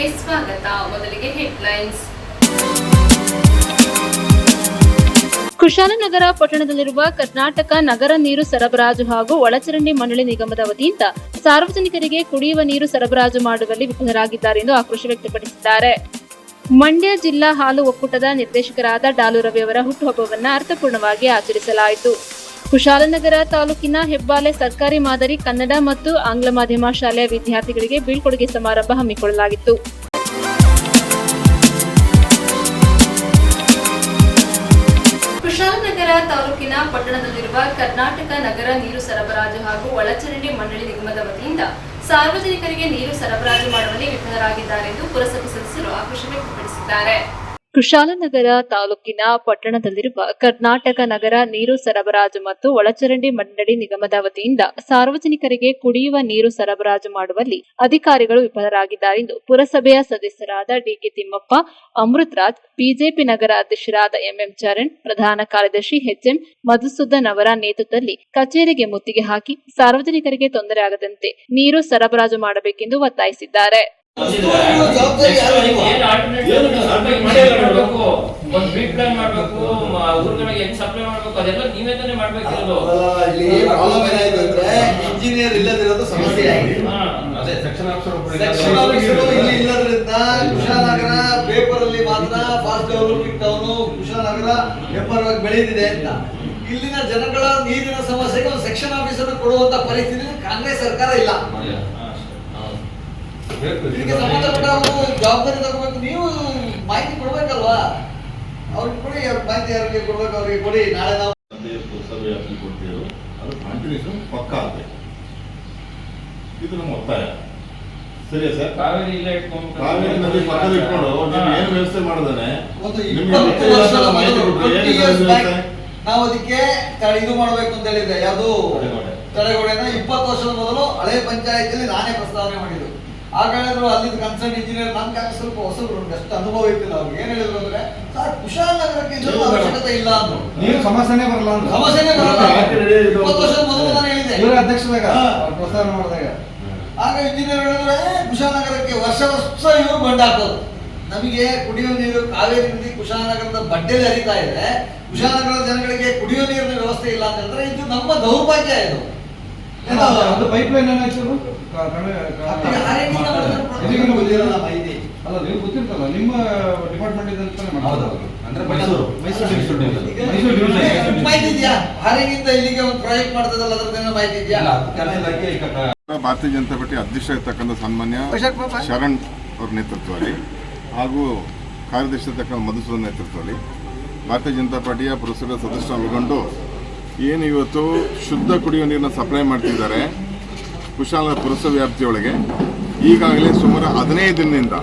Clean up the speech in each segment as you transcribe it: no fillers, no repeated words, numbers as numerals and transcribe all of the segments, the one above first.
ನ್ಯೂಸ್ಗೆ ಸ್ವಾಗತ. ಮೊದಲಿಗೆ ಹೆಡ್ಲೈನ್ಸ್. ಕುಶಾಲನಗರ ಪಟ್ಟಣದಲ್ಲಿರುವ ಕರ್ನಾಟಕ ನಗರ ನೀರು ಸರಬರಾಜು ಹಾಗೂ ಒಳಚರಂಡಿ ಮಂಡಳಿ ನಿಗಮದ ವತಿಯಿಂದ ಸಾರ್ವಜನಿಕರಿಗೆ ಕುಡಿಯುವ ನೀರು ಸರಬರಾಜು ಮಾಡುವಲ್ಲಿ ವಿಫಲರಾಗಿದ್ದಾರೆ ಎಂದು ಆಕ್ರೋಶ ವ್ಯಕ್ತಪಡಿಸಿದ್ದಾರೆ. ಮಂಡ್ಯ ಜಿಲ್ಲಾ ಹಾಲು ಒಕ್ಕೂಟದ ನಿರ್ದೇಶಕರಾದ ಡಾಲು ರವಿ ಅವರ ಹುಟ್ಟುಹಬ್ಬವನ್ನು ಅರ್ಥಪೂರ್ಣವಾಗಿ ಆಚರಿಸಲಾಯಿತು. ಕುಶಾಲನಗರ ತಾಲೂಕಿನ ಹೆಬ್ಬಾಲೆ ಸರ್ಕಾರಿ ಮಾದರಿ ಕನ್ನಡ ಮತ್ತು ಆಂಗ್ಲ ಮಾಧ್ಯಮ ಶಾಲೆಯ ವಿದ್ಯಾರ್ಥಿಗಳಿಗೆ ಬೀಳ್ಕೊಡುಗೆ ಸಮಾರಂಭ ಹಮ್ಮಿಕೊಳ್ಳಲಾಗಿತ್ತು. ಕುಶಾಲನಗರ ತಾಲೂಕಿನ ಪಟ್ಟಣದಲ್ಲಿರುವ ಕರ್ನಾಟಕ ನಗರ ನೀರು ಸರಬರಾಜು ಹಾಗೂ ಒಳಚರಂಡಿ ಮಂಡಳಿ ನಿಗಮದ ವತಿಯಿಂದ ಸಾರ್ವಜನಿಕರಿಗೆ ನೀರು ಸರಬರಾಜು ಮಾಡುವಲ್ಲಿ ವಿಫಲರಾಗಿದ್ದಾರೆ ಎಂದು ಪುರಸಭೆ ಸದಸ್ಯರು ಆಕ್ರೋಶ ವ್ಯಕ್ತಪಡಿಸಿದ್ದಾರೆ. ಕುಶಾಲನಗರ ತಾಲೂಕಿನ ಪಟ್ಟಣದಲ್ಲಿರುವ ಕರ್ನಾಟಕ ನಗರ ನೀರು ಸರಬರಾಜು ಮತ್ತು ಒಳಚರಂಡಿ ಮಂಡಳಿ ನಿಗಮದ ವತಿಯಿಂದ ಸಾರ್ವಜನಿಕರಿಗೆ ಕುಡಿಯುವ ನೀರು ಸರಬರಾಜು ಮಾಡುವಲ್ಲಿ ಅಧಿಕಾರಿಗಳು ವಿಫಲರಾಗಿದ್ದಾರೆ ಎಂದು ಪುರಸಭೆಯ ಸದಸ್ಯರಾದ ಡಿಕೆ ತಿಮ್ಮಪ್ಪ, ಅಮೃತರಾಜ್, ಬಿಜೆಪಿ ನಗರ ಅಧ್ಯಕ್ಷರಾದ ಎಂಎಂ ಚರಣ್, ಪ್ರಧಾನ ಕಾರ್ಯದರ್ಶಿ ಎಚ್ಎಂ ಮಧುಸೂದನ್ ಅವರ ನೇತೃತ್ವದಲ್ಲಿ ಕಚೇರಿಗೆ ಮುತ್ತಿಗೆ ಹಾಕಿ ಸಾರ್ವಜನಿಕರಿಗೆ ತೊಂದರೆ ಆಗದಂತೆ ನೀರು ಸರಬರಾಜು ಮಾಡಬೇಕೆಂದು ಒತ್ತಾಯಿಸಿದ್ದಾರೆ. ಇಂಜಿನಿಯರ್ ಇಲ್ಲದಿರೋದು ಸಮಸ್ಯೆ ಆಗಿದೆ. ಕುಶಾಲನಗರ ಪೇಪರ್ ಅಲ್ಲಿ ಮಾತ್ರ ಫಾಸ್ಟ್ ಡೆವಲಪಿಂಗ್ ಟೌನ್ ಕುಶಾಲನಗರ ವ್ಯಾಪಾರವಾಗಿ ಬೆಳೆದಿದೆ ಅಂತ ಇಲ್ಲಿನ ಜನಗಳ ನೀರಿನ ಸಮಸ್ಯೆಗೆ ಒಂದು ಸೆಕ್ಷನ್ ಆಫೀಸರ್ ಕೊಡುವಂತ ಪರಿಸ್ಥಿತಿ ಕಾಂಗ್ರೆಸ್ ಸರ್ಕಾರ ಇಲ್ಲ. ಇದಕ್ಕೆ ಸಂಬಂಧಪಟ್ಟ ಜವಾಬ್ದಾರಿ ತಗೋಬೇಕು. ನೀವು ಮಾಹಿತಿ ಕೊಡ್ಬೇಕಲ್ವಾ? ಅವ್ರಿಗೆ ಕೊಡಿ, ಅವ್ರ ಮಾಹಿತಿ ಯಾರಿಗೆ ಕೊಡ್ಬೇಕು ಅವ್ರಿಗೆ ಕೊಡಿ. ನಾಳೆ ನಾವು ಪುರಸಭೆ ಕೊಡ್ತೀವಿ, ಅದು ಕಾಂಟ್ರಿಬ್ಯೂಷನ್ ಪಕ್ಕ ಆಗಬೇಕು. ಇದು ನಮ್ಮ ಒತ್ತಾಯ. ಸರಿ ಸರ್, ಕಾವೇರಿ ನದಿ ಪಕ್ಕದಲ್ಲಿ ಇಟ್ಕೊಂಡು ನೀವು ಏನು ವ್ಯವಸ್ಥೆ ಮಾಡಿದಾನೆ ಒಂದು 20 ವರ್ಷದ ನಾವು ಅದಕ್ಕೆ ಇದು ಮಾಡಬೇಕು ಅಂತ ಹೇಳಿದ್ರೆ ಯಾವುದು ತಡೆಗೋಡೆನ 20 ವರ್ಷದ ಮೊದಲು ಹಳೆ ಪಂಚಾಯತಿಯಲ್ಲಿ ನಾನೇ ಪ್ರಸ್ತಾವನೆ ಮಾಡಿದ್ದು. ಆಗ ಹೇಳಿದ್ರು ಅಲ್ಲಿದ್ದ ಕನ್ಸರ್ನ್ ಇಂಜಿನಿಯರ್ ನಮ್ಗೆ ಸ್ವಲ್ಪ ಹೊಸಬ್ರು ಅಷ್ಟು ಅನುಭವ ಇತ್ತಿಲ್ಲ. ಅವ್ರಿಗೆ ಏನ್ ಹೇಳಿದ್ರು ಅಂದ್ರೆ ಸರ್ ಕುಶಾಲನಗರಕ್ಕೆ ಇದರ ಅವಶ್ಯಕತೆ ಇಲ್ಲ ಅಂದ್ರು. ನೀವು ಸಮಸ್ಯೆನೇ ಬರಲ್ಲ ಅಂದ್ರು. ಸಮಸ್ಯೆನೇ ಬರಲ್ಲ. 20 ವರ್ಷದ ಮೊದಲು ನಾನು ಹೇಳಿದೆ ಇವರ ಅಧ್ಯಕ್ಷರಾಗ ಪ್ರಸ್ತಾವನೆ ಮಾಡಿದಾಗ ಆಗ ಇಂಜಿನಿಯರ್ ಹೇಳಿದ್ರೆ ಕುಶಾಲನಗರಕ್ಕೆ ವರ್ಷ ಇವರು ಬಂಡ್ ಹಾಕೋದು. ನಮಗೆ ಕುಡಿಯುವ ನೀರು ಕಾವೇರಿ ನದಿ ಕುಶಾಲನಗರದ ಬಡ್ಡೆಯಲ್ಲಿ ಹರಿತಾ ಇದೆ. ಕುಶಾಲನಗರದ ಜನಗಳಿಗೆ ಕುಡಿಯುವ ನೀರಿನ ವ್ಯವಸ್ಥೆ ಇಲ್ಲ ಅಂತ ಹೇಳಿದ್ರೆ ಇದು ನಮ್ಮ ದೌರ್ಭಾಗ್ಯ. ಇದು ಅದು ಪೈಪ್ ಲೈನ್ ಏನಾಯ್ತು? ಅಲ್ಲ, ನೀವು ಗೊತ್ತಿರ್ತಲ್ಲ, ನಿಮ್ಮ ಡಿಪಾರ್ಟ್ಮೆಂಟ್ ಇದೆ ಅಂತಾನೆ ಮಾಹಿತಿ ಇದೆಯಾ? ಹಾರೇಗಿಂದ ಇಲ್ಲಿಗೆ ಒಂದು ಪ್ರಾಜೆಕ್ಟ್ ಮಾಡ್ತದಲ್ಲ, ಅದ್ರದ್ದೇನೋ ಮಾಹಿತಿ ಇದೆಯಾ? ಭಾರತೀಯ ಜನತಾ ಪಾರ್ಟಿ ಅಧ್ಯಕ್ಷ ಇರ್ತಕ್ಕಂಥ ಸನ್ಮಾನ್ಯ ಶರಣ್ ಅವ್ರ ನೇತೃತ್ವದಲ್ಲಿ ಹಾಗೂ ಕಾರ್ಯದರ್ಶಿ ಇರ್ತಕ್ಕಂಥ ಮಧುಸೂದನ್ ನೇತೃತ್ವದಲ್ಲಿ ಭಾರತೀಯ ಜನತಾ ಪಾರ್ಟಿಯ ಪುರಸಭೆ ಸದಸ್ಯರು ಒಳಗೊಂಡು ಏನು ಇವತ್ತು ಶುದ್ಧ ಕುಡಿಯುವ ನೀರನ್ನ ಸಪ್ಲೈ ಮಾಡ್ತಿದ್ದಾರೆ ಕುಶಾಲನಗರ ಪುರಸಭೆ ವ್ಯಾಪ್ತಿಯೊಳಗೆ. ಈಗಾಗಲೇ ಸುಮಾರು 15 ದಿನದಿಂದ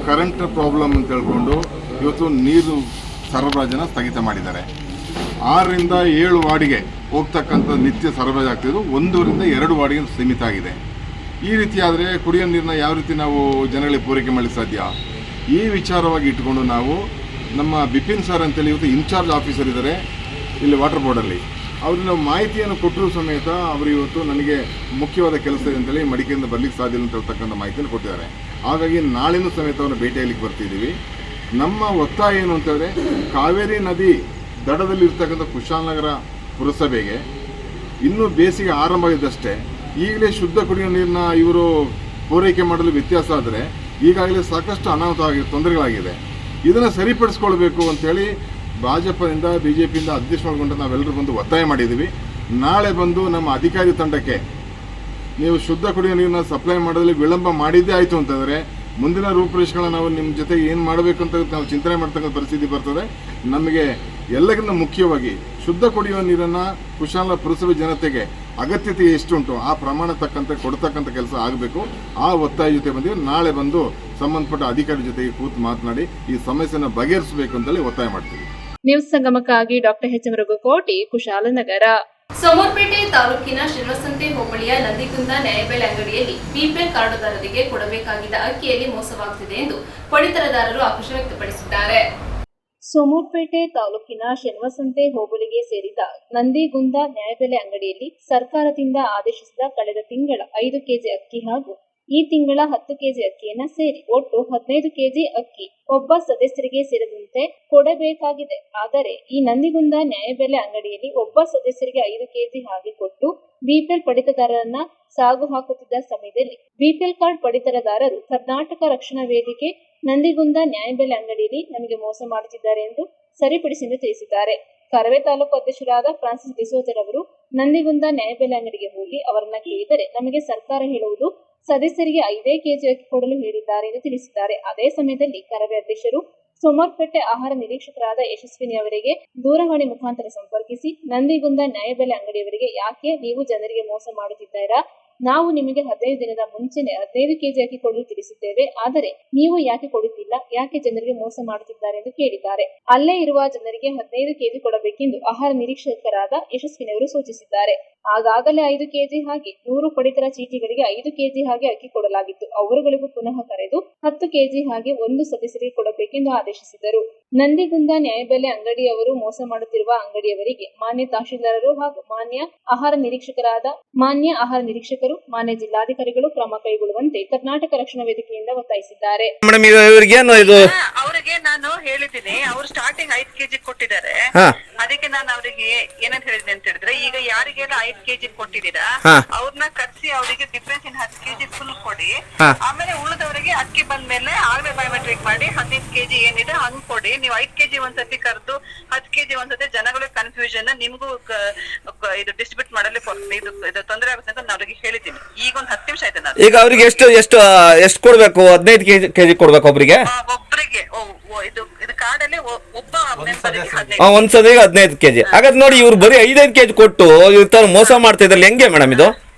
ಕರೆಂಟ್ ಪ್ರಾಬ್ಲಮ್ ಅಂತ ಹೇಳ್ಕೊಂಡು ಇವತ್ತು ನೀರು ಸರಬರಾಜನ್ನು ಸ್ಥಗಿತ ಮಾಡಿದ್ದಾರೆ. 6ರಿಂದ 7 ವಾರ್ಡಿಗೆ ಹೋಗ್ತಕ್ಕಂಥ ನಿತ್ಯ ಸರಬರಾಜು ಆಗ್ತಿದ್ದು 1ರಿಂದ 2 ವಾರ್ಡಿಗೆ ಸೀಮಿತ ಆಗಿದೆ. ಈ ರೀತಿ ಆದರೆ ಕುಡಿಯೋ ನೀರನ್ನ ಯಾವ ರೀತಿ ನಾವು ಜನಗಳಿಗೆ ಪೂರೈಕೆ ಮಾಡಲಿಕ್ಕೆ ಸಾಧ್ಯ? ಈ ವಿಚಾರವಾಗಿ ಇಟ್ಕೊಂಡು ನಾವು ನಮ್ಮ ಬಿಪಿನ್ ಸರ್ ಅಂತೇಳಿ ಇವತ್ತು ಇನ್ಚಾರ್ಜ್ ಆಫೀಸರ್ ಇದ್ದಾರೆ ಇಲ್ಲಿ ವಾಟರ್ ಬೋರ್ಡಲ್ಲಿ. ಅವ್ರಿಗೆ ನಾವು ಮಾಹಿತಿಯನ್ನು ಕೊಟ್ಟರು ಸಮೇತ ಅವರು ಇವತ್ತು ನನಗೆ ಮುಖ್ಯವಾದ ಕೆಲಸ ಇದೆ ಅಂತೇಳಿ ಮಡಿಕೆಯಿಂದ ಬರಲಿಕ್ಕೆ ಸಾಧ್ಯ ಇಲ್ಲ ಅಂತ ಹೇಳ್ತಕ್ಕಂಥ ಮಾಹಿತಿಯನ್ನು ಕೊಟ್ಟಿದ್ದಾರೆ. ಹಾಗಾಗಿ ನಾಳಿನೂ ಸಮೇತ ಅವ್ರನ್ನ ಭೇಟಿಯಾಗಲಿಕ್ಕೆ ಬರ್ತಿದ್ದೀವಿ. ನಮ್ಮ ಒತ್ತಾಯ ಏನು ಅಂತಂದರೆ ಕಾವೇರಿ ನದಿ ದಡದಲ್ಲಿ ಇರ್ತಕ್ಕಂಥ ಕುಶಾಲನಗರ ಪುರಸಭೆಗೆ ಇನ್ನೂ ಬೇಸಿಗೆ ಆರಂಭ ಆಗಿದ್ದಷ್ಟೇ ಈಗಲೇ ಶುದ್ಧ ಕುಡಿಯುವ ನೀರನ್ನ ಇವರು ಪೂರೈಕೆ ಮಾಡಲು ವ್ಯತ್ಯಾಸ ಆದರೆ ಈಗಾಗಲೇ ಸಾಕಷ್ಟು ಅನಾಹುತ ತೊಂದರೆಗಳಾಗಿದೆ. ಇದನ್ನು ಸರಿಪಡಿಸ್ಕೊಳ್ಬೇಕು ಅಂತೇಳಿ ಭಾಜಪದಿಂದ ಬಿಜೆಪಿಯಿಂದ ಅಧ್ಯಕ್ಷ ಮಾಡಿಕೊಂಡು ನಾವೆಲ್ಲರೂ ಬಂದು ಒತ್ತಾಯ ಮಾಡಿದ್ದೀವಿ. ನಾಳೆ ಬಂದು ನಮ್ಮ ಅಧಿಕಾರಿ ತಂಡಕ್ಕೆ ನೀವು ಶುದ್ಧ ಕುಡಿಯುವ ನೀರನ್ನ ಸಪ್ಲೈ ಮಾಡೋದ್ರಲ್ಲಿ ವಿಳಂಬ ಮಾಡಿದ್ದೇ ಆಯಿತು ಅಂತಂದರೆ ಮುಂದಿನ ರೂಪುರೇಷೆಗಳನ್ನ ನಾವು ನಿಮ್ಮ ಜೊತೆ ಏನು ಮಾಡಬೇಕು ಅಂತ ನಾವು ಚಿಂತನೆ ಮಾಡ್ತಕ್ಕಂಥ ಪರಿಸ್ಥಿತಿ ಬರ್ತದೆ. ನಮಗೆ ಎಲ್ಲಕ್ಕಿಂತ ಮುಖ್ಯವಾಗಿ ಶುದ್ಧ ಕುಡಿಯುವ ನೀರನ್ನು ಕುಶಾಲನಗರ ಪುರಸಭೆ ಜನತೆಗೆ ಅಗತ್ಯತೆ ಎಷ್ಟುಂಟು ಆ ಪ್ರಮಾಣ ತಕ್ಕಂತೆ ಕೊಡ್ತಕ್ಕಂಥ ಕೆಲಸ ಆಗಬೇಕು. ಆ ಒತ್ತಾಯ ಜೊತೆ ಬಂದಿವಿ. ನಾಳೆ ಬಂದು ಸಂಬಂಧಪಟ್ಟ ಅಧಿಕಾರಿ ಜೊತೆಗೆ ಕೂತು ಮಾತನಾಡಿ ಈ ಸಮಸ್ಯೆನ ಬಗೆಹರಿಸಬೇಕು ಅಂತೇಳಿ ಒತ್ತಾಯ ಮಾಡ್ತೀವಿ. ನ್ಯೂಸ್ ಸಂಗಮಕ್ಕಾಗಿ ಡಾಕ್ಟರ್ ಎಚ್ಎಂ ರಘುಕೋಟಿ, ಕುಶಾಲನಗರ. ಸೋಮವಾರಪೇಟೆ ತಾಲೂಕಿನ ಶಿರಸಂತೆ ಹೋಬಳಿಯ ನಂದಿಗುಂದ ನ್ಯಾಯಬೆಲೆ ಅಂಗಡಿಯಲ್ಲಿ ಬಿಪಿಎಲ್ ಕಾರ್ಡುದಾರರಿಗೆ ಕೊಡಬೇಕಾಗಿದ್ದ ಅಕ್ಕಿಯಲ್ಲಿ ಮೋಸವಾಗುತ್ತಿದೆ ಎಂದು ಪಡಿತರದಾರರು ಆಕ್ರೋಶ ವ್ಯಕ್ತಪಡಿಸಿದ್ದಾರೆ. ಸೋಮವಾರಪೇಟೆ ತಾಲೂಕಿನ ಶೆನವಸಂತೆ ಹೋಬಳಿಗೆ ಸೇರಿದ ನಂದಿಗುಂದ ನ್ಯಾಯಬೆಲೆ ಅಂಗಡಿಯಲ್ಲಿ ಸರ್ಕಾರದಿಂದ ಆದೇಶಿಸಿದ ಕಳೆದ ತಿಂಗಳ 5 ಕೆಜಿ ಅಕ್ಕಿ ಹಾಗೂ ಈ ತಿಂಗಳ 10 ಕೆಜಿ ಅಕ್ಕಿಯನ್ನ ಸೇರಿ ಒಟ್ಟು 15 ಕೆಜಿ ಅಕ್ಕಿ ಒಬ್ಬ ಸದಸ್ಯರಿಗೆ ಸೇರಿದಂತೆ ಕೊಡಬೇಕಾಗಿದೆ. ಆದರೆ ಈ ನಂದಿಗುಂದ ನ್ಯಾಯಬೆಲೆ ಅಂಗಡಿಯಲ್ಲಿ ಒಬ್ಬ ಸದಸ್ಯರಿಗೆ 5 ಕೆಜಿ ಹಾಗೆ ಕೊಟ್ಟು ಬಿಪಿಎಲ್ ಪಡಿತರದಾರರನ್ನ ಸಾಗು ಹಾಕುತ್ತಿದ್ದ ಸಮಯದಲ್ಲಿ ಬಿಪಿಎಲ್ ಕಾರ್ಡ್ ಪಡಿತರದಾರರು ಕರ್ನಾಟಕ ರಕ್ಷಣಾ ವೇದಿಕೆ ನಂದಿಗುಂದ ನ್ಯಾಯಬೆಲೆ ಅಂಗಡಿಯಲ್ಲಿ ನಮಗೆ ಮೋಸ ಮಾಡುತ್ತಿದ್ದಾರೆ ಎಂದು ಸರಿಪಡಿಸಲು ತಿಳಿಸಿದ್ದಾರೆ. ಕರವೇ ತಾಲೂಕು ಅಧ್ಯಕ್ಷರಾದ ಫ್ರಾನ್ಸಿಸ್ ಡಿಸೋಜರ್ ಅವರು ನಂದಿಗುಂದ ನ್ಯಾಯಬೆಲೆ ಅಂಗಡಿಗೆ ಹೋಗಿ ಅವರನ್ನ ಕೇಳಿದರೆ ನಮಗೆ ಸರ್ಕಾರ ಹೇಳುವುದು ಸದಸ್ಯರಿಗೆ 5 ಕೆಜಿ ಅಕ್ಕಿ ಕೊಡಲು ಹೇಳಿದ್ದಾರೆ ಎಂದು ತಿಳಿಸಿದ್ದಾರೆ. ಅದೇ ಸಮಯದಲ್ಲಿ ಕರವೇ ಅಧ್ಯಕ್ಷರು ಸೋಮವಾರಪೇಟೆ ಆಹಾರ ನಿರೀಕ್ಷಕರಾದ ಯಶಸ್ವಿನಿ ಅವರಿಗೆ ದೂರವಾಣಿ ಮುಖಾಂತರ ಸಂಪರ್ಕಿಸಿ ನಂದಿಗುಂದ ನ್ಯಾಯಬೆಲೆ ಅಂಗಡಿಯವರಿಗೆ ಯಾಕೆ ನೀವು ಜನರಿಗೆ ಮೋಸ ಮಾಡುತ್ತಿದ್ದೀರಾ? ನಾವು ನಿಮಗೆ 15 ದಿನದ ಮುಂಚೆನೆ 15 ಕೆಜಿ ಅಕ್ಕಿ ಕೊಡಲು ತಿಳಿಸಿದ್ದೇವೆ. ಆದರೆ ನೀವು ಯಾಕೆ ಕೊಡುತ್ತಿಲ್ಲ? ಯಾಕೆ ಜನರಿಗೆ ಮೋಸ ಮಾಡುತ್ತಿದ್ದಾರೆ ಎಂದು ಕೇಳಿದ್ದಾರೆ. ಅಲ್ಲೇ ಇರುವ ಜನರಿಗೆ 15 ಕೆಜಿ ಕೊಡಬೇಕೆಂದು ಆಹಾರ ನಿರೀಕ್ಷಕರಾದ ಯಶಸ್ವಿನಿ ಅವರು ಸೂಚಿಸಿದ್ದಾರೆ. ಆಗಾಗಲೇ 5 ಕೆಜಿ ಹಾಗೆ 100 ಪಡಿತರ ಚೀಟಿಗಳಿಗೆ 5 ಕೆಜಿ ಹಾಗೆ ಅಕ್ಕಿ ಕೊಡಲಾಗಿತ್ತು. ಅವರುಗಳಿಗೂ ಪುನಃ ಕರೆದು 10 ಕೆಜಿ ಹಾಗೆ ಒಂದು ಸದಸ್ಯರಿಗೆ ಕೊಡಬೇಕೆಂದು ಆದೇಶಿಸಿದರು. ನಂದಿಗುಂದ ನ್ಯಾಯಬೆಲೆ ಅಂಗಡಿಯವರು ಮೋಸ ಮಾಡುತ್ತಿರುವ ಅಂಗಡಿಯವರಿಗೆ ಮಾನ್ಯ ತಹಶೀಲ್ದಾರರು ಹಾಗೂ ಮಾನ್ಯ ಆಹಾರ ನಿರೀಕ್ಷಕರು ಮಾನ್ಯ ಜಿಲ್ಲಾಧಿಕಾರಿಗಳು ಕ್ರಮ ಕೈಗೊಳ್ಳುವಂತೆ ಕರ್ನಾಟಕ ರಕ್ಷಣಾ ವೇದಿಕೆಯಿಂದ ಒತ್ತಾಯಿಸಿದ್ದಾರೆ. ಮೇಡಮ್ ಇವ್ರಿಗೇನು ಇದು ಅವರಿಗೆ ನಾನು ಹೇಳಿದ್ದೀನಿ, ಅವ್ರು ಸ್ಟಾರ್ಟಿಂಗ್ 5 ಕೆಜಿ ಕೊಟ್ಟಿದ್ದಾರೆ. ಅದಕ್ಕೆ ನಾನು ಅವರಿಗೆ ಏನಂತ ಹೇಳಿದೆ ಅಂತ ಹೇಳಿದ್ರೆ, ಈಗ ಯಾರಿಗೆಲ್ಲ 5 ಕೆಜಿ ಕೊಟ್ಟಿದ್ದೀರಾ ಅವ್ರನ್ನ ಕರ್ಸಿ ಅವರಿಗೆ ಡಿಫ್ರೆನ್ಸ್ ಇನ್ 10 ಕೆಜಿ ಫುಲ್ ಕೊಡಿ. ಆಮೇಲೆ ಉಳಿದವರಿಗೆ ಅಕ್ಕಿ ಬಂದ್ಮೇಲೆ ಆಗ್ಲೇ ಬಯೋಮೆಟ್ರಿಕ್ ಮಾಡಿ 15 ಕೆಜಿ ಏನಿದೆ ಹಂಗ್ ಕೊಡಿ. ನೀವು 5 ಕೆಜಿ ಒಂದ್ಸತಿ ಕರೆದು 10 ಕೆಜಿ ಒಂದ್ಸತಿ ಜನಗಳಿಗೆ ಕನ್ಫ್ಯೂಷನ್, ನಿಮ್ಗೂ ಇದು ಡಿಸ್ಟ್ರಿಬ್ಯೂಟ್ ಮಾಡಲಿ ಇದು ತೊಂದರೆ ಆಗುತ್ತೆ ಅಂತ ನಾನು ಅವ್ರಿಗೆ ಹೇಳಿದ್ದೀನಿ. ಈಗ ಒಂದು 10 ನಿಮಿಷ ಆಯ್ತು. ನಾನು ಈಗ ಅವ್ರಿಗೆ ಎಷ್ಟು ಕೊಡ್ಬೇಕು? 15 ಕೆಜಿ ಕೊಡ್ಬೇಕು ಒಬ್ರಿಗೆ? ಒಬ್ಬರಿಗೆ ಇದು ಕಾರ್ಡಲ್ಲಿ ಒಬ್ಬ ಮೆಂಬರ್ಗೆ 15. ಒಂದ್ಸದಿಗೆ 15 ಕೆಜಿ. ಹಾಗಾದ್ರೆ ನೋಡಿ, ಇವ್ರು ಬರೀ 5 ಕೆಜಿ ಕೊಟ್ಟು ಇವ್ರ ತರ ಮೋಸ ಮಾಡ್ತಾ ಇದ್ರಲ್ಲಿ ಹೆಂಗೆ ಮೇಡಮ್ ಇದು?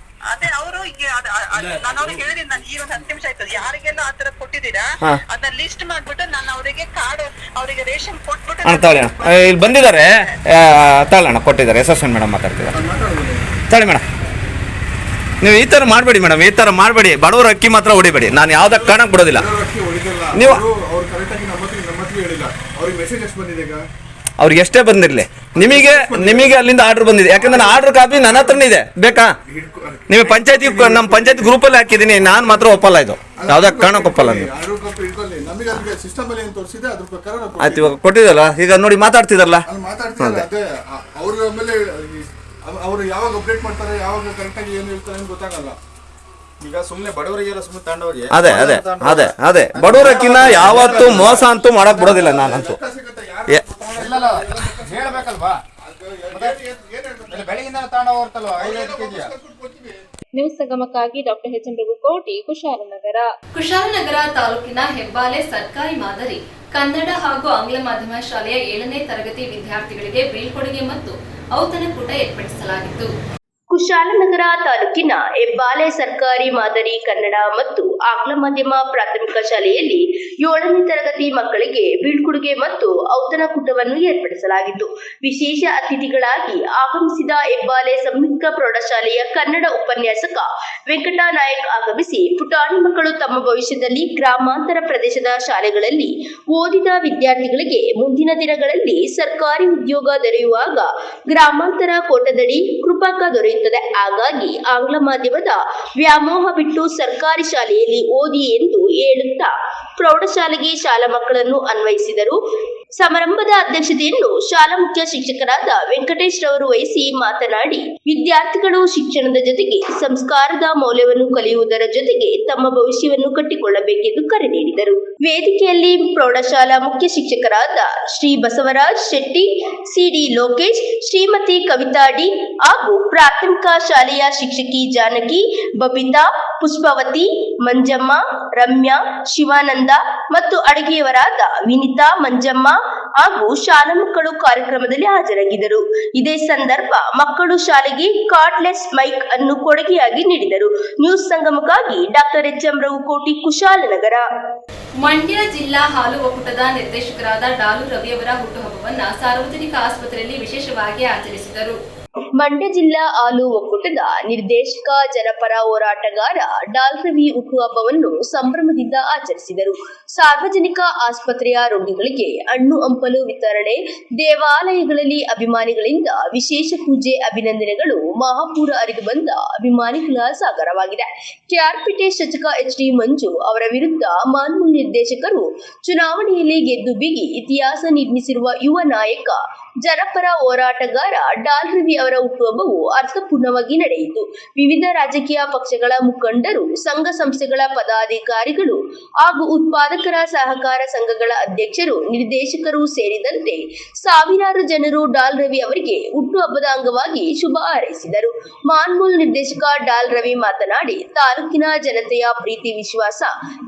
ಅದೇ ಅವರು ನಾನು ಅವ್ರಿಗೆ ಹೇಳಿದೀನಿ. ನಾನು ಈಗ ಒಂದು 10 ನಿಮಿಷ ಆಯ್ತು. ಯಾರಿಗೆಲ್ಲ ಆತರ ಕೊಟ್ಟಿದ್ದೀರಾ ಅದನ್ನ ಲಿಸ್ಟ್ ಮಾಡ್ಬಿಟ್ಟು ನಾನು ಅವರಿಗೆ ಕಾರ್ಡ್ ಅವರಿಗೆ ರೇಷನ್ ಕೊಟ್ಬಿಟ್ಟು ತಾಳಿ ಇಲ್ಲಿ ಬಂದಿದ್ದಾರೆ. ತಾಳಣ್ಣ ಕೊಟ್ಟಿದ್ದಾರೆ. ಯಶಸ್ವಿನಿ ಮೇಡಮ್ ಮಾತಾಡ್ತಿದ್ದಾರೆ. ತಾಳಿ ಮೇಡಮ್, ನೀವು ಈ ತರ ಮಾಡಬೇಡಿ ಮೇಡಮ್, ಈ ತರ ಮಾಡಬೇಡಿ. ಬಡವರ ಅಕ್ಕಿ ಮಾತ್ರ ಹೊಡಿಬೇಡಿ. ನಾನು ಯಾವ್ದಕ್ಕೆ ಕಾರಣಕ್ಕೆ ಬಿಡೋದಿಲ್ಲ. ನೀವು ಅವ್ರಿಗೆ ಎಷ್ಟೇ ಬಂದಿರಲಿ, ನಿಮಗೆ ಅಲ್ಲಿಂದ ಆರ್ಡರ್ ಬಂದಿದೆ. ಯಾಕಂದ್ರೆ ಆರ್ಡರ್ ಕಾಪಿ ನನ್ನ ಹತ್ರನೇ ಇದೆ. ಬೇಕಾ? ನೀವು ನಮ್ಮ ಪಂಚಾಯತಿ ಗ್ರೂಪಲ್ಲಿ ಹಾಕಿದ್ದೀನಿ. ನಾನು ಮಾತ್ರ ಒಪ್ಪಲ್ಲ. ಇದು ಯಾವ್ದಕ್ಕೆ ಕಾರಣಕ್ಕೆ ಒಪ್ಪಲ್ಲ. ನೀವು ಆಯ್ತು, ಇವಾಗ ಕೊಟ್ಟಿದ್ದಲ್ಲ, ಈಗ ನೋಡಿ ಮಾತಾಡ್ತಿದಾರಲ್ಲ. ಅವರು ಯಾವಾಗ ಅಪ್ಡೇಟ್ ಮಾಡ್ತಾರೆ, ಯಾವಾಗ ಕರೆಕ್ಟಾಗಿ ಏನು ಹೇಳ್ತಾರೆ ಅಂತ ಗೊತ್ತಾಗಲ್ಲ. ಈಗ ಸುಮ್ಮನೆ ಬಡವರಿಗೆಲ್ಲ ಸುಮ್ಮನೆ ತಾಂಡೋಗಿ ಅದೇ ಬಡವರಕ್ಕಿನ್ನ ಯಾವತ್ತೂ ಮೋಸ ಅಂತೂ ಮಾಡಕ್ ಬಿಡೋದಿಲ್ಲ ನಾನಂತೂ. ಹೇಳ್ಬೇಕಲ್ವಾ, ಬೆಳಗಿಂದ ತಾಂಡ ಹೋಗ್ತಲ್ವಾ 5 ಕೆಜಿ. ನ್ಯೂಸ್ ಸಂಗಮಕ್ಕಾಗಿ doctor H M Raghukoti, Kushalnagar. Kushalnagar ತಾಲೂಕಿನ ಹೆಬ್ಬಾಲೆ ಸರ್ಕಾರಿ ಮಾದರಿ ಕನ್ನಡ ಹಾಗೂ ಆಂಗ್ಲ ಮಾಧ್ಯಮ ಶಾಲೆಯ 7ನೇ ತರಗತಿ ವಿದ್ಯಾರ್ಥಿಗಳಿಗೆ ಬೀಳ್ಕೊಡುಗೆ ಮತ್ತು ಔತಣಕೂಟ ಏರ್ಪಡಿಸಲಾಗಿತ್ತು. ಕುಶಾಲನಗರ ತಾಲೂಕಿನ ಹೆಬ್ಬಾಲೆ ಸರ್ಕಾರಿ ಮಾದರಿ ಕನ್ನಡ ಮತ್ತು ಆಂಗ್ಲ ಮಾಧ್ಯಮ ಪ್ರಾಥಮಿಕ ಶಾಲೆಯಲ್ಲಿ 7ನೇ ತರಗತಿ ಮಕ್ಕಳಿಗೆ ಬೀಳ್ಕೊಡುಗೆ ಮತ್ತು ಔತಣಕೂಟವನ್ನು ಏರ್ಪಡಿಸಲಾಗಿತ್ತು. ವಿಶೇಷ ಅತಿಥಿಗಳಾಗಿ ಆಗಮಿಸಿದ ಹೆಬ್ಬಾಲೆ ಸಂಯುಕ್ತ ಪ್ರೌಢಶಾಲೆಯ ಕನ್ನಡ ಉಪನ್ಯಾಸಕ ವೆಂಕಟನಾಯಕ್ ಆಗಮಿಸಿ, ಪುಟಾಣಿ ಮಕ್ಕಳು ತಮ್ಮ ಭವಿಷ್ಯದಲ್ಲಿ ಗ್ರಾಮಾಂತರ ಪ್ರದೇಶದ ಶಾಲೆಗಳಲ್ಲಿ ಓದಿದ ವಿದ್ಯಾರ್ಥಿಗಳಿಗೆ ಮುಂದಿನ ದಿನಗಳಲ್ಲಿ ಸರ್ಕಾರಿ ಉದ್ಯೋಗ ದೊರೆಯುವಾಗ ಗ್ರಾಮಾಂತರ ಕೋಟದಡಿ ಕೃಪಕ ದೊರೆಯುತ್ತದೆ. ಹಾಗಾಗಿ ಆಂಗ್ಲ ಮಾಧ್ಯಮದ ವ್ಯಾಮೋಹ ಬಿಟ್ಟು ಸರ್ಕಾರಿ ಶಾಲೆಯಲ್ಲಿ ಓದಿ ಎಂದು ಹೇಳುತ್ತಾ ಪ್ರೌಢಶಾಲೆಗೆ ಶಾಲಾ ಮಕ್ಕಳನ್ನು ಅನ್ವಯಿಸಿದರು. ಸಮಾರಂಭದ ಅಧ್ಯಕ್ಷತೆಯನ್ನು ಶಾಲಾ ಮುಖ್ಯ ಶಿಕ್ಷಕರಾದ ವೆಂಕಟೇಶ್ ರವರು ವಹಿಸಿ ಮಾತನಾಡಿ, ವಿದ್ಯಾರ್ಥಿಗಳು ಶಿಕ್ಷಣದ ಜೊತೆಗೆ ಸಂಸ್ಕಾರದ ಮೌಲ್ಯವನ್ನು ಕಲಿಯುವುದರ ಜೊತೆಗೆ ತಮ್ಮ ಭವಿಷ್ಯವನ್ನು ಕಟ್ಟಿಕೊಳ್ಳಬೇಕೆಂದು ಕರೆ ನೀಡಿದರು. ವೇದಿಕೆಯಲ್ಲಿ ಪ್ರೌಢಶಾಲಾ ಮುಖ್ಯ ಶಿಕ್ಷಕರಾದ ಶ್ರೀ ಬಸವರಾಜ್ ಶೆಟ್ಟಿ, ಸಿಡಿ ಲೋಕೇಶ್, ಶ್ರೀಮತಿ ಕವಿತಾ ಡಿ ಹಾಗೂ ಪ್ರಾಥಮಿಕ ಶಾಲೆಯ ಶಿಕ್ಷಕಿ ಜಾನಕಿ, ಬಬಿತಾ, ಪುಷ್ಪವತಿ, ಮಂಜಮ್ಮ, ರಮ್ಯಾ, ಶಿವಾನಂದ ಮತ್ತು ಅಡುಗೆಯವರಾದ ವಿನಿತಾ, ಮಂಜಮ್ಮ ಹಾಗೂ ಶಾಲಾ ಮಕ್ಕಳು ಕಾರ್ಯಕ್ರಮದಲ್ಲಿ ಹಾಜರಾಗಿದ್ದರು. ಇದೇ ಸಂದರ್ಭ ಮಕ್ಕಳು ಶಾಲೆಗೆ ಕಾರ್ಡ್ಲೆಸ್ ಮೈಕ್ ಅನ್ನು ಕೊಡುಗೆಯಾಗಿ ನೀಡಿದರು. ನ್ಯೂಸ್ ಸಂಗಮಕ್ಕಾಗಿ doctor H M Raghukoti, Kushalnagar. Mandya ಜಿಲ್ಲಾ ಹಾಲು ಒಕ್ಕೂಟದ ನಿರ್ದೇಶಕರಾದ ಡಾಲು ರವಿಯವರ ಹುಟ್ಟುಹಬ್ಬವನ್ನ ಸಾರ್ವಜನಿಕ ಆಸ್ಪತ್ರೆಯಲ್ಲಿ ವಿಶೇಷವಾಗಿ ಆಚರಿಸಿದರು. ಮಂಡ್ಯ ಜಿಲ್ಲಾ ಹಾಲು ಒಕ್ಕೂಟದ ನಿರ್ದೇಶಕ ಜನಪರ ಹೋರಾಟಗಾರ ಡಾಲ್ ರವಿ ಹುಟ್ಟುಹಬ್ಬವನ್ನು ಸಂಭ್ರಮದಿಂದ ಆಚರಿಸಿದರು. ಸಾರ್ವಜನಿಕ ಆಸ್ಪತ್ರೆಯ ರೋಗಿಗಳಿಗೆ ಹಣ್ಣು ಹಂಪಲು ವಿತರಣೆ, ದೇವಾಲಯಗಳಲ್ಲಿ ಅಭಿಮಾನಿಗಳಿಂದ ವಿಶೇಷ ಪೂಜೆ, ಅಭಿನಂದನೆಗಳು ಮಹಾಪೂರ ಹರಿದು ಬಂದ ಅಭಿಮಾನಿಗಳ ಸಾಗರವಾಗಿದೆ. ಕೆಆರ್ಪೇಟೆ ಶಾಸಕ ಎಚ್.ಡಿ. ಮಂಜು ಅವರ ವಿರುದ್ಧ ಮಾನ್ಮೂಲ್ ನಿರ್ದೇಶಕರು ಚುನಾವಣೆಯಲ್ಲಿ ಗೆದ್ದು ಬೀಗಿ ಇತಿಹಾಸ ನಿರ್ಮಿಸಿರುವ ಯುವ ನಾಯಕ ಜನಪರ ಹೋರಾಟಗಾರ ಡಾಲ್ ರವಿ ಅವರ ಹುಟ್ಟುಹಬ್ಬವು ಅರ್ಥಪೂರ್ಣವಾಗಿ ನಡೆಯಿತು. ವಿವಿಧ ರಾಜಕೀಯ ಪಕ್ಷಗಳ ಮುಖಂಡರು, ಸಂಘ ಸಂಸ್ಥೆಗಳ ಪದಾಧಿಕಾರಿಗಳು ಹಾಗೂ ಉತ್ಪಾದಕರ ಸಹಕಾರ ಸಂಘಗಳ ಅಧ್ಯಕ್ಷರು, ನಿರ್ದೇಶಕರು ಸೇರಿದಂತೆ ಸಾವಿರಾರು ಜನರು ಡಾಲ್ ರವಿ ಅವರಿಗೆ ಹುಟ್ಟುಹಬ್ಬದ ಅಂಗವಾಗಿ ಶುಭ ಹಾರೈಸಿದರು. ಮಾನ್ಮೂಲ್ ನಿರ್ದೇಶಕ ಡಾಲ್ ರವಿ ಮಾತನಾಡಿ, ತಾಲೂಕಿನ ಜನತೆಯ ಪ್ರೀತಿ ವಿಶ್ವಾಸ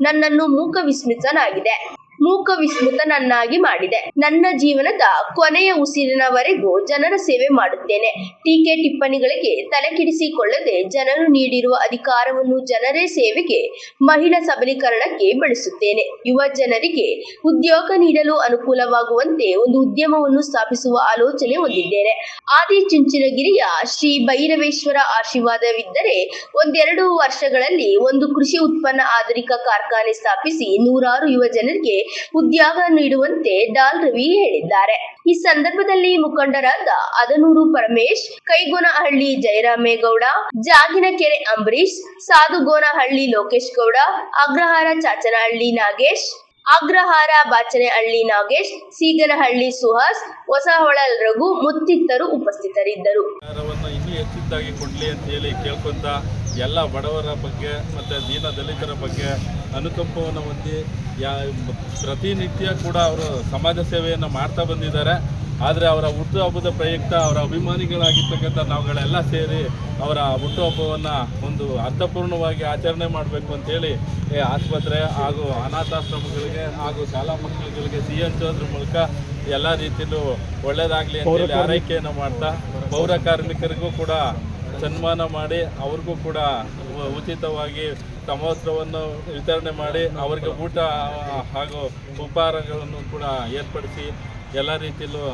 ನನ್ನನ್ನು ಮೂಕ ವಿಸ್ಮೃತನನ್ನಾಗಿ ಮಾಡಿದೆ. ನನ್ನ ಜೀವನದ ಕೊನೆಯ ಉಸಿರಿನವರೆಗೂ ಜನರ ಸೇವೆ ಮಾಡುತ್ತೇನೆ. ಟೀಕೆ ಟಿಪ್ಪಣಿಗಳಿಗೆ ತಲೆಕೆಡಿಸಿಕೊಳ್ಳದೆ ಜನರು ನೀಡಿರುವ ಅಧಿಕಾರವನ್ನು ಜನರೇ ಸೇವೆಗೆ, ಮಹಿಳಾ ಸಬಲೀಕರಣಕ್ಕೆ ಬಳಸುತ್ತೇನೆ. ಯುವ ಜನರಿಗೆ ಉದ್ಯೋಗ ನೀಡಲು ಅನುಕೂಲವಾಗುವಂತೆ ಒಂದು ಉದ್ಯಮವನ್ನು ಸ್ಥಾಪಿಸುವ ಆಲೋಚನೆ ಹೊಂದಿದ್ದೇನೆ. ಆದಿಚುಂಚನಗಿರಿಯ ಶ್ರೀ ಭೈರವೇಶ್ವರ ಆಶೀರ್ವಾದವಿದ್ದರೆ 1-2 ವರ್ಷಗಳಲ್ಲಿ ಒಂದು ಕೃಷಿ ಉತ್ಪನ್ನ ಆಧಾರಿತ ಕಾರ್ಖಾನೆ ಸ್ಥಾಪಿಸಿ ನೂರಾರು ಯುವ ಜನರಿಗೆ ಉದ್ಯೋಗ ನೀಡುವಂತೆ ಡಾಲ್ ರವಿ ಹೇಳಿದ್ದಾರೆ. ಈ ಸಂದರ್ಭದಲ್ಲಿ ಮುಖಂಡರಾದ ಅದನೂರು ಪರಮೇಶ್, ಕೈಗೋನಹಳ್ಳಿ ಜಯರಾಮೇಗೌಡ, ಜಾಗಿನಕೆರೆ ಅಂಬರೀಶ್, ಸಾದುಗೋನಹಳ್ಳಿ ಲೋಕೇಶ್ ಗೌಡ, ಅಗ್ರಹಾರ ಚಾಚನಹಳ್ಳಿ ನಾಗೇಶ್, ಅಗ್ರಹಾರ ಬಾಚನಹಳ್ಳಿ ನಾಗೇಶ್, ಸೀಗನಹಳ್ಳಿ ಸುಹಾಸ್, ಹೊಸಹೊಳಲ್ ರಘು ಮತ್ತಿತರರು ಉಪಸ್ಥಿತರಿದ್ದರು. ಇನ್ನೂ ಹೆಚ್ಚಿದ್ದಾಗಿ ಕೊಡಲಿ ಅಂತ ಹೇಳಿ ಕೇಳ್ಕೊಂತ ಎಲ್ಲ ಬಡವರ ಬಗ್ಗೆ ಮತ್ತು ದೀನ ದಲಿತರ ಬಗ್ಗೆ ಅನುಕಂಪವನ್ನು ಹೊಂದಿ ಪ್ರತಿನಿತ್ಯ ಕೂಡ ಅವರು ಸಮಾಜ ಸೇವೆಯನ್ನು ಮಾಡ್ತಾ ಬಂದಿದ್ದಾರೆ. ಆದರೆ ಅವರ ಹುಟ್ಟುಹಬ್ಬದ ಪ್ರಯುಕ್ತ ಅವರ ಅಭಿಮಾನಿಗಳಾಗಿರ್ತಕ್ಕಂಥ ನಾವುಗಳೆಲ್ಲ ಸೇರಿ ಅವರ ಹುಟ್ಟುಹಬ್ಬವನ್ನು ಒಂದು ಅರ್ಥಪೂರ್ಣವಾಗಿ ಆಚರಣೆ ಮಾಡಬೇಕು ಅಂತೇಳಿ ಆಸ್ಪತ್ರೆ ಹಾಗೂ ಅನಾಥಾಶ್ರಮಗಳಿಗೆ ಹಾಗೂ ಶಾಲಾ ಮಕ್ಕಳುಗಳಿಗೆ ಸಿಹಿ ಹಂಚೋದ್ರ ಮೂಲಕ ಎಲ್ಲ ರೀತಿಯಲ್ಲೂ ಒಳ್ಳೆಯದಾಗಲಿ ಅಂತೇಳಿ ಆರೈಕೆಯನ್ನು ಮಾಡ್ತಾ, ಪೌರ ಕಾರ್ಮಿಕರಿಗೂ ಕೂಡ ಸನ್ಮಾನ ಮಾಡಿ ಅವ್ರಿಗೂ ಕೂಡ ಉಚಿತವಾಗಿ ಸಮವಸ್ತ್ರವನ್ನು ವಿತರಣೆ ಮಾಡಿ ಅವರಿಗೆ ಊಟ ಹಾಗೂ ಉಪಹಾರಗಳನ್ನು ಕೂಡ ಏರ್ಪಡಿಸಿ ಎಲ್ಲ ರೀತಿಯಲ್ಲೂ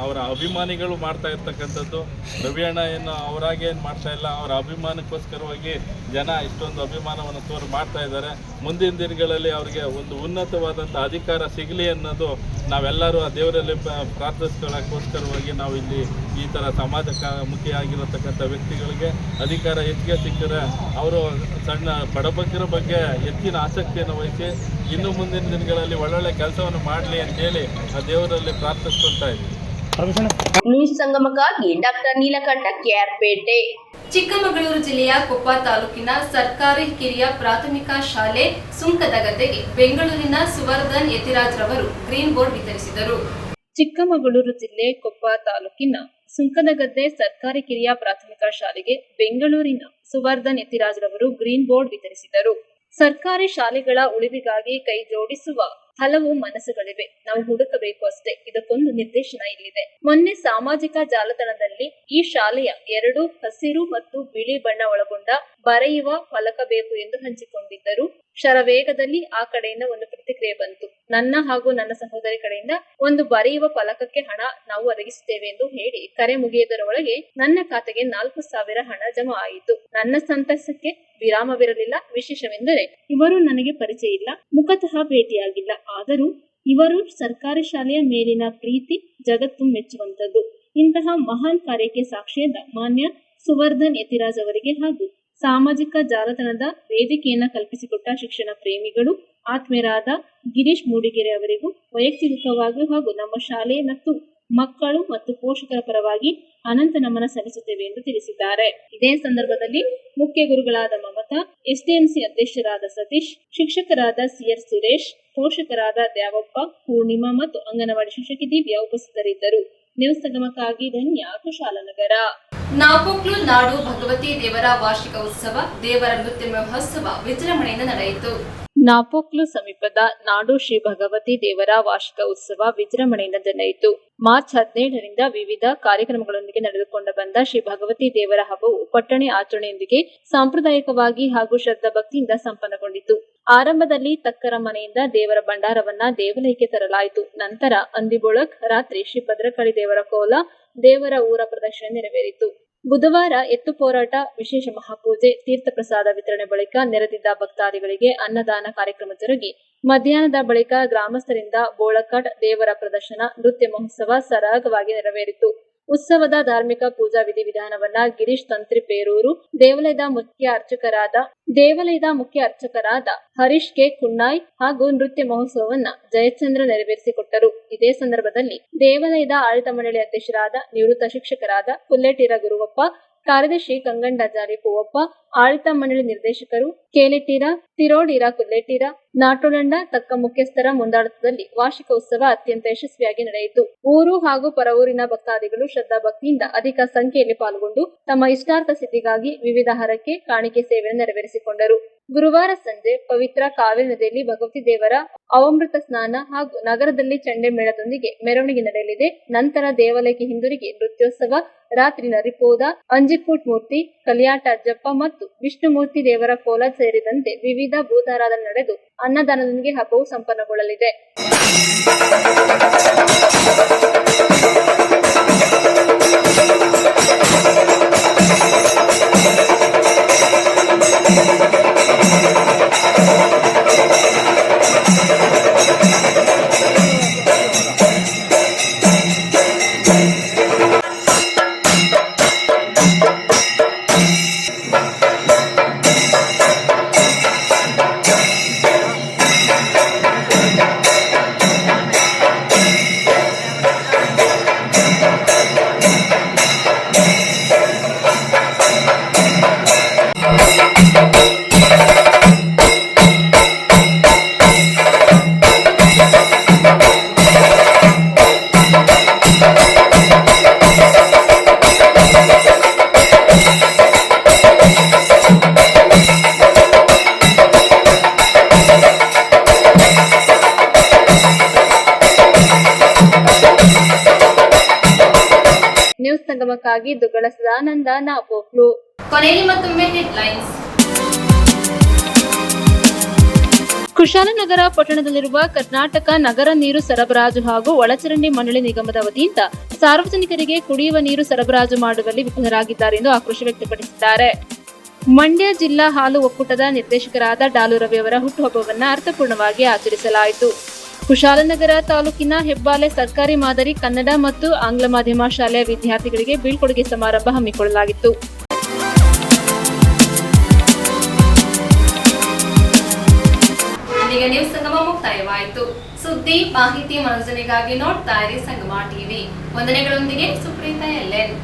ಅವರ ಅಭಿಮಾನಿಗಳು ಮಾಡ್ತಾ ಇರ್ತಕ್ಕಂಥದ್ದು. ರವಿ ಅಣ್ಣ ಏನು ಅವರಾಗೇನು ಮಾಡ್ತಾ ಇಲ್ಲ, ಅವರ ಅಭಿಮಾನಕ್ಕೋಸ್ಕರವಾಗಿ ಜನ ಇಷ್ಟೊಂದು ಅಭಿಮಾನವನ್ನು ಮಾಡ್ತಾ ಇದ್ದಾರೆ. ಮುಂದಿನ ದಿನಗಳಲ್ಲಿ ಅವರಿಗೆ ಒಂದು ಉನ್ನತವಾದಂಥ ಅಧಿಕಾರ ಸಿಗಲಿ ಅನ್ನೋದು ನಾವೆಲ್ಲರೂ ಆ ದೇವರಲ್ಲಿ ಪ್ರಾರ್ಥಿಸ್ಕೊಳ್ಳೋಕ್ಕೋಸ್ಕರವಾಗಿ ನಾವು ಇಲ್ಲಿ ಈ ಥರ ಸಮಾಜಮುಖಿಯಾಗಿರತಕ್ಕಂಥ ವ್ಯಕ್ತಿಗಳಿಗೆ ಅಧಿಕಾರ ಹೆಚ್ಚಿಗೆ ಸಿಕ್ಕರೆ ಅವರು ಸಣ್ಣ ಬಡಬಗ್ಗರ ಬಗ್ಗೆ ಹೆಚ್ಚಿನ ಆಸಕ್ತಿಯನ್ನು ವಹಿಸಿ ಇನ್ನು ಮುಂದಿನ ದಿನಗಳಲ್ಲಿ ಒಳ್ಳೊಳ್ಳೆ ಕೆಲಸವನ್ನು ಮಾಡಲಿ ಅಂತೇಳಿ ಆ ದೇವರಲ್ಲಿ ಪ್ರಾರ್ಥಿಸ್ಕೊಳ್ತಾ ಇದ್ದೀವಿ. ನ್ಯೂಸ್ ಸಂಗಮಕ್ಕಾಗಿ ಡಾಕ್ಟರ್ ನೀಲಕಂಠ, ಕೆಆರ್ಪೇಟೆ. ಚಿಕ್ಕಮಗಳೂರು ಜಿಲ್ಲೆಯ ಕೊಪ್ಪ ತಾಲೂಕಿನ ಸರ್ಕಾರಿ ಕಿರಿಯ ಪ್ರಾಥಮಿಕ ಶಾಲೆ ಸುಂಕದಗದ್ದೆಗೆ ಬೆಂಗಳೂರಿನ ಸುವರ್ಧನ್ ಯತಿರಾಜ್ ರವರು ಗ್ರೀನ್ ಬೋರ್ಡ್ ವಿತರಿಸಿದರು. ಚಿಕ್ಕಮಗಳೂರು ಜಿಲ್ಲೆ ಕೊಪ್ಪ ತಾಲೂಕಿನ ಸುಂಕದಗದ್ದೆ ಸರ್ಕಾರಿ ಕಿರಿಯ ಪ್ರಾಥಮಿಕ ಶಾಲೆಗೆ ಬೆಂಗಳೂರಿನ ಸುವರ್ಧನ್ ಯತಿರಾಜ್ ರವರು ಗ್ರೀನ್ ಬೋರ್ಡ್ ವಿತರಿಸಿದರು. ಸರ್ಕಾರಿ ಶಾಲೆಗಳ ಉಳಿವಿಗಾಗಿ ಕೈ ಜೋಡಿಸುವ ಹಲವು ಮನಸ್ಸುಗಳಿವೆ, ನಾವು ಹುಡುಕಬೇಕು ಅಷ್ಟೇ. ಇದಕ್ಕೊಂದು ನಿರ್ದೇಶನ ಇಲ್ಲಿದೆ. ಮೊನ್ನೆ ಸಾಮಾಜಿಕ ಜಾಲತಾಣದಲ್ಲಿ ಈ ಶಾಲೆಯ 2 ಹಸಿರು ಮತ್ತು ಬಿಳಿ ಬಣ್ಣ ಒಳಗೊಂಡ ಬರೆಯುವ ಫಲಕ ಬೇಕು ಎಂದು ಹಂಚಿಕೊಂಡಿದ್ದರು. ಶರವೇಗದಲ್ಲಿ ಆ ಕಡೆಯಿಂದ ಒಂದು ಪ್ರತಿಕ್ರಿಯೆ ಬಂತು. ನನ್ನ ಹಾಗೂ ನನ್ನ ಸಹೋದರಿ ಕಡೆಯಿಂದ ಒಂದು ಬರೆಯುವ ಫಲಕಕ್ಕೆ ಹಣ ನಾವು ಒದಗಿಸುತ್ತೇವೆ ಎಂದು ಹೇಳಿ ಕರೆ ಮುಗಿಯುವುದರೊಳಗೆ ನನ್ನ ಖಾತೆಗೆ 4,000 ಹಣ ಜಮಾ ಆಯಿತು. ನನ್ನ ಸಂತಸಕ್ಕೆ ವಿರಾಮವಿರಲಿಲ್ಲ. ವಿಶೇಷವೆಂದರೆ ಇವರು ನನಗೆ ಪರಿಚಯ ಇಲ್ಲ, ಮುಖತಃ ಭೇಟಿಯಾಗಿಲ್ಲ. ಆದರೂ ಇವರು ಸರ್ಕಾರಿ ಶಾಲೆಯ ಮೇಲಿನ ಪ್ರೀತಿ ಜಗತ್ತು ಮೆಚ್ಚುವಂತದ್ದು. ಇಂತಹ ಮಹಾನ್ ಕಾರ್ಯಕ್ಕೆ ಸಾಕ್ಷಿಯಾದ ಮಾನ್ಯ ಸುವರ್ಧನ್ ಯತಿರಾಜ್ ಅವರಿಗೆ ಹಾಗೂ ಸಾಮಾಜಿಕ ಜಾಲತಾಣದ ವೇದಿಕೆಯನ್ನ ಕಲ್ಪಿಸಿಕೊಟ್ಟ ಶಿಕ್ಷಣ ಪ್ರೇಮಿಗಳು, ಆತ್ಮೀಯರಾದ ಗಿರೀಶ್ ಮೂಡಿಗೆರೆ ಅವರಿಗೂ ವೈಯಕ್ತಿಕವಾಗಿ ಹಾಗೂ ನಮ್ಮ ಶಾಲೆ ಮತ್ತು ಮಕ್ಕಳು ಮತ್ತು ಪೋಷಕರ ಪರವಾಗಿ ಅನಂತ ನಮನ ಸಲ್ಲಿಸುತ್ತೇವೆ ಎಂದು ತಿಳಿಸಿದ್ದಾರೆ. ಇದೇ ಸಂದರ್ಭದಲ್ಲಿ ಮುಖ್ಯ ಗುರುಗಳಾದ ಮಮತಾ, ಎಸ್ಡಿಎಂಸಿ ಅಧ್ಯಕ್ಷರಾದ ಸತೀಶ್, ಶಿಕ್ಷಕರಾದ ಸಿಆರ್ ಸುರೇಶ್, ಪೋಷಕರಾದ ದ್ಯಾವಪ್ಪ, ಪೂರ್ಣಿಮಾ ಮತ್ತು ಅಂಗನವಾಡಿ ಶಿಕ್ಷಕಿ ದಿವ್ಯಾ ಉಪಸ್ಥಿತರಿದ್ದರು. ನ್ಯೂಸ್ ಸಂಗಮಕ್ಕಾಗಿ ಧನ್ಯ, ಕುಶಾಲನಗರ. ನಾಪೋಕ್ಲು ನಾಡು ಭಗವತಿ ದೇವರ ವಾರ್ಷಿಕ ಉತ್ಸವ, ದೇವರ ನೃತ್ಯ ಮಹೋತ್ಸವ ವಿಜೃಂಭಣೆಯಿಂದ ನಡೆಯಿತು. ನಾಪೋಕ್ಲು ಸಮೀಪದ ನಾಡು ಶ್ರೀ ಭಗವತಿ ದೇವರ ವಾರ್ಷಿಕ ಉತ್ಸವ ವಿಜೃಂಭಣೆಯಿಂದ ನಡೆಯಿತು. ಮಾರ್ಚ್ 17ರಿಂದ ವಿವಿಧ ಕಾರ್ಯಕ್ರಮಗಳೊಂದಿಗೆ ನಡೆದುಕೊಂಡು ಬಂದ ಶ್ರೀ ಭಗವತಿ ದೇವರ ಹಬ್ಬವು ಪಟ್ಟಣೆ ಆಚರಣೆಯೊಂದಿಗೆ ಸಾಂಪ್ರದಾಯಿಕವಾಗಿ ಹಾಗೂ ಶ್ರದ್ಧಾ ಭಕ್ತಿಯಿಂದ ಸಂಪನ್ನಗೊಂಡಿತು. ಆರಂಭದಲ್ಲಿ ತಕ್ಕರ ಮನೆಯಿಂದ ದೇವರ ಭಂಡಾರವನ್ನ ದೇವಾಲಯಕ್ಕೆ ತರಲಾಯಿತು. ನಂತರ ಅಂದಿಬೊಳಕ್ ರಾತ್ರಿ ಶ್ರೀ ಭದ್ರಕಾಳಿ ದೇವರ ಕೋಲ, ದೇವರ ಊರ ಪ್ರದಕ್ಷಿಣೆ ನೆರವೇರಿತು. ಬುಧವಾರ ಎತ್ತು ಹೋರಾಟ, ವಿಶೇಷ ಮಹಾಪೂಜೆ, ತೀರ್ಥ ಪ್ರಸಾದ ವಿತರಣೆ ಬಳಿಕ ನೆರೆದಿದ್ದ ಭಕ್ತಾದಿಗಳಿಗೆ ಅನ್ನದಾನ ಕಾರ್ಯಕ್ರಮ ಜರುಗಿ ಮಧ್ಯಾಹ್ನದ ಬಳಿಕ ಗ್ರಾಮಸ್ಥರಿಂದ ಬೋಳಕಟ್, ದೇವರ ಪ್ರದರ್ಶನ, ನೃತ್ಯ ಮಹೋತ್ಸವ ಸರಾಗವಾಗಿ ನೆರವೇರಿತು. ಉತ್ಸವದ ಧಾರ್ಮಿಕ ಪೂಜಾ ವಿಧಿವಿಧಾನವನ್ನ ಗಿರೀಶ್ ತಂತ್ರಿ ಪೇರೂರು, ದೇವಾಲಯದ ಮುಖ್ಯ ಅರ್ಚಕರಾದ ಹರೀಶ್ ಕೆ ಕುನ್ನಾಯ್ ಹಾಗೂ ನೃತ್ಯ ಮಹೋತ್ಸವವನ್ನ ಜಯಚಂದ್ರ ನೆರವೇರಿಸಿಕೊಟ್ಟರು. ಇದೇ ಸಂದರ್ಭದಲ್ಲಿ ದೇವಾಲಯದ ಆಡಳಿತ ಮಂಡಳಿ ಅಧ್ಯಕ್ಷರಾದ ನಿವೃತ್ತ ಶಿಕ್ಷಕರಾದ ಕುಲ್ಲೆಟೀರ ಗುರುವಪ್ಪ, ಕಾರ್ಯದರ್ಶಿ ಕಂಗಂಡಜಾರಿ ಪೂವಪ್ಪ, ಆಡಳಿತ ಮಂಡಳಿ ನಿರ್ದೇಶಕರು ಕೇಲೆಟೀರ, ತಿರೋಡೀರ ಕುಲ್ಲೆಟೀರ, ನಾಟೋಳಂಡ ತಕ್ಕ ಮುಖ್ಯಸ್ಥರ ಮುಂದಾಳತ್ವದಲ್ಲಿ ವಾರ್ಷಿಕ ಉತ್ಸವ ಅತ್ಯಂತ ಯಶಸ್ವಿಯಾಗಿ ನಡೆಯಿತು. ಊರು ಹಾಗೂ ಪರವೂರಿನ ಭಕ್ತಾದಿಗಳು ಶ್ರದ್ಧಾ ಭಕ್ತಿಯಿಂದ ಅಧಿಕ ಸಂಖ್ಯೆಯಲ್ಲಿ ಪಾಲ್ಗೊಂಡು ತಮ್ಮ ಇಷ್ಟಾರ್ಥ ಸಿದ್ಧಿಗಾಗಿ ವಿವಿಧ ಹರಕೆ, ಕಾಣಿಕೆ ಸೇವೆಯನ್ನು ನೆರವೇರಿಸಿಕೊಂಡರು. ಗುರುವಾರ ಸಂಜೆ ಪವಿತ್ರ ಕಾವೇರಿ ನದಿಯಲ್ಲಿ ಭಗವತಿ ದೇವರ ಅವಮೃತ ಸ್ನಾನ ಹಾಗೂ ನಗರದಲ್ಲಿ ಚಂಡೆ ಮೇಳದೊಂದಿಗೆ ಮೆರವಣಿಗೆ ನಡೆಯಲಿದೆ. ನಂತರ ದೇವಾಲಯಕ್ಕೆ ಹಿಂದಿರುಗಿ ನೃತ್ಯೋತ್ಸವ, ರಾತ್ರಿ ನರಿಪೋದ, ಅಂಜಿಕೂಟ್ ಮೂರ್ತಿ, ಕಲಿಯಾಟ ಅಜ್ಜಪ್ಪ ಮತ್ತು ವಿಷ್ಣುಮೂರ್ತಿ ದೇವರ ಕೋಲ ಸೇರಿದಂತೆ ವಿವಿಧ ಭೂತಾರಾಧನೆ ನಡೆದು ಅನ್ನದಾನದೊಂದಿಗೆ ಹಬ್ಬವು ಸಂಪನ್ನಗೊಳ್ಳಲಿದೆ. ನ್ಯೂಸ್ ಸಂಗಮಕ್ಕಾಗಿ ದುಗ್ಗಳ ಸದಾನಂದ ನಾಪೋಕ್ಲು. ಕೊನೆಯಲ್ಲಿ ಮತ್ತೊಮ್ಮೆ ಹೆಡ್ಲೈನ್ಸ್. ಕುಶಾಲನಗರ ಪಟ್ಟಣದಲ್ಲಿರುವ ಕರ್ನಾಟಕ ನಗರ ನೀರು ಸರಬರಾಜು ಹಾಗೂ ಒಳಚರಂಡಿ ಮಂಡಳಿ ನಿಗಮದ ವತಿಯಿಂದ ಸಾರ್ವಜನಿಕರಿಗೆ ಕುಡಿಯುವ ನೀರು ಸರಬರಾಜು ಮಾಡುವಲ್ಲಿ ವಿಫಲರಾಗಿದ್ದಾರೆ ಎಂದು ಆಕ್ರೋಶ ವ್ಯಕ್ತಪಡಿಸಿದ್ದಾರೆ. ಮಂಡ್ಯ ಜಿಲ್ಲಾ ಹಾಲು ಒಕ್ಕೂಟದ ನಿರ್ದೇಶಕರಾದ ಡಾಲು ರವಿ ಅವರ ಹುಟ್ಟುಹಬ್ಬವನ್ನು ಅರ್ಥಪೂರ್ಣವಾಗಿ ಆಚರಿಸಲಾಯಿತು. ಕುಶಾಲನಗರ ತಾಲೂಕಿನ ಹೆಬ್ಬಾಲೆ ಸರ್ಕಾರಿ ಮಾದರಿ ಕನ್ನಡ ಮತ್ತು ಆಂಗ್ಲ ಮಾಧ್ಯಮ ಶಾಲೆಯ ವಿದ್ಯಾರ್ಥಿಗಳಿಗೆ ಬೀಳ್ಕೊಡುಗೆ ಸಮಾರಂಭ ಹಮ್ಮಿಕೊಳ್ಳಲಾಗಿತ್ತು. ಇಲ್ಲಿಗೆ ನ್ಯೂಸ್ ಸಂಗಮ ಮುಕ್ತಾಯವಾಯಿತು. ಸುದ್ದಿ, ಮಾಹಿತಿ, ಮನೋರಂಜನೆಗಾಗಿ ನೋಡ್ತಾ ಇರಿ ಸಂಗಮ ಟಿವಿ. ವಂದನೆಗಳೊಂದಿಗೆ ಸುಪ್ರೀತಾ ಎಲ್ಎನ್.